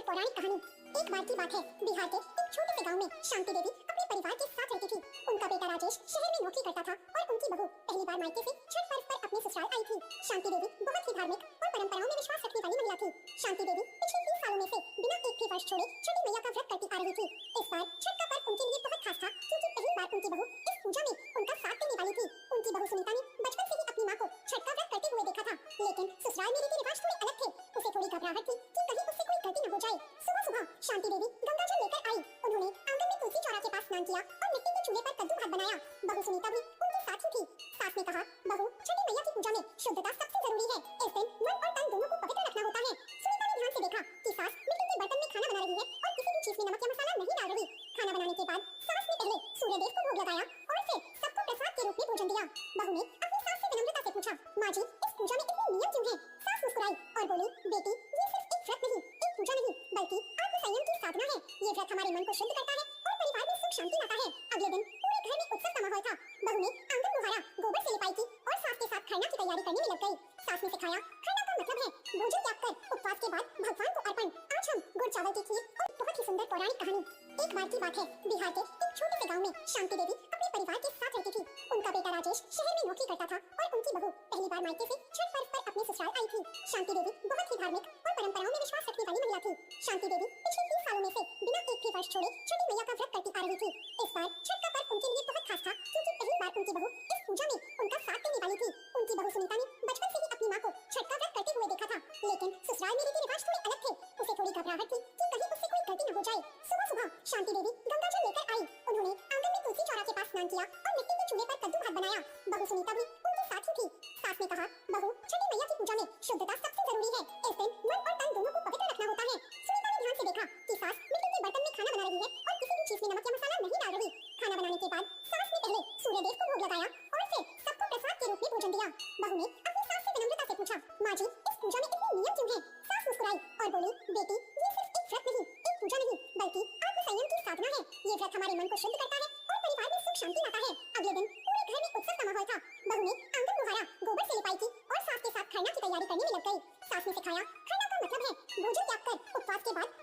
पौराणिक कहानी। एक बार की बात है, बिहार के एक छोटे से गांव में शांति देवी अपने परिवार के साथ रहती थी। उनका बेटा राजेश शहर में नौकरी करता था और उनकी बहू पहली बार मायके से छठ पर्व पर अपने ससुराल आई थी। शांति देवी बहुत ही धार्मिक और परंपराओं में विश्वास रखने वाली महिला थी। शांति देवी पिछले 30 सालों में से बिना एक भी वर्ष छोड़े छठी मैया का व्रत करती आ रही थी। इस बार छठ का पर्व उनके लिए बहुत खास था, क्योंकि पहली बार उनकी बहू इस पूजा में उनका साथ देने वाली थी। उनकी बहू सुनीता ने बचपन से ही अपनी माँ को छठ का व्रत करते हुए देखा था, लेकिन ससुराल में रीति रिवाज थोड़े अलग थे। उसे थोड़ी घबराहट थी कि कहीं उससे कोई गलती न हो जाए। सुबह सुबह शांति देवी गंगा जल लेकर आई। उन्होंने आंगन में तुलसी चौरा के पास स्नान किया और मिट्टी के चूल्हे पर कद्दू भात बनाया। बहू सुनीता भी उनके साथ ही थी। सास ने कहा, बहू, छठी मैया की पूजा में शुद्धता सबसे जरूरी है। इस दिन मन और तन दोनों को पवित्र रखना होता है। सुनीता ने ध्यान से देखा कि सास मिट्टी के बर्तन में खाना बना रही है और किसी भी चीज में नमक या मसाला नहीं डाल रही। खाना बनाने के बाद सास ने पहले सूर्य देव को भोग लगाया और फिर सबको प्रसाद के रूप में भोजन दिया। बहू ने अपनी सास से विनम्रता से पूछा, माँ जी, इस पूजा में इतने नियम क्यों हैं? सास मुस्कुराई और बोली, बेटी, ये सिर्फ एक व्रत नहीं, एक पूजा नहीं, बल्कि आत्मसंयम की साधना है। ये व्रत हमारे मन को शुद्ध करता है और परिवार में सुख शांति लाता है। अगले दिन पूरे घर में उत्सव का माहौल था। बहू ने आंगन बुहारा, गोबर से लिपाई की और सास के साथ खरना की तैयारी करने में लग गई। सास ने सिखाया, खरना का मतलब है भोजन त्याग कर उपवास के बाद भगवान को अर्पण। आज हम गुड़ चावल की खीर और बहुत ही सुंदर पौराणिक कहानी। एक बार की बात है, बिहार के एक छोटे से गांव में शांति देवी अपने परिवार के साथ रहती थी। उनका बेटा राजेश शहर में नौकरी करता था और उनकी बहू पहली बार मायके से छठ पर्व पर अपने ससुराल आई थी। शांति देवी बहुत ही धार्मिक और परंपराओं में विश्वास रखने वाली महिला थी। शांति देवी पिछले 30 सालों में से बिना एक भी वर्ष छोड़े छठी मैया का व्रत करती आ रही थी। इस बार छठ का पर्व उनके लिए बहुत खास था, क्योंकि पहली बार उनकी बहू इस पूजा में उनका साथ देने वाली थी। उनकी बहू सुनीता ने बचपन से ही अपनी माँ को छठ का व्रत करते हुए देखा था, लेकिन ससुराल में रीति रिवाज थोड़े अलग थे। उसे थोड़ी घबराहट थी कि कहीं उससे कोई गलती न हो जाए। सुबह सुबह शांति देवी गंगा जल लेकर आई। उन्होंने आंगन में तुलसी चौरा के पास स्नान किया और मिट्टी के चूल्हे पर कद्दू भात बनाया। बहू सुनीता भी उनके साथ ही थी। सास ने कहा, बहू, छठी मैया की पूजा में शुद्धता सबसे जरूरी है। इस दिन मन और तन दोनों को पवित्र रखना होता है। सुनीता ने ध्यान से देखा कि सास मिट्टी के बर्तन में खाना बना रही है और किसी भी चीज में नमक या मसाला नहीं डाल रही। खाना बनाने के बाद सास ने पहले सूर्य देव को भोग लगाया और फिर सबको प्रसाद के रूप में भोजन दिया। बहू ने अपनी सास से विनम्रता से पूछा, माँ जी, इस पूजा में इतने नियम क्यों हैं? सास मुस्कुराई और बोली, बेटी, ये सिर्फ एक व्रत नहीं, एक पूजा नहीं, बल्कि आत्मसंयम की साधना है। ये व्रत हमारे मन को शुद्ध करता है और परिवार में सुख शांति लाता है। अगले दिन पूरे घर में उत्सव का माहौल था। बहू ने आंगन बुहारा, गोबर से लिपाई की और सास के साथ खरना की तैयारी करने में लग गई। सास ने सिखाया, खरना का मतलब है भोजन त्याग कर उपवास के बाद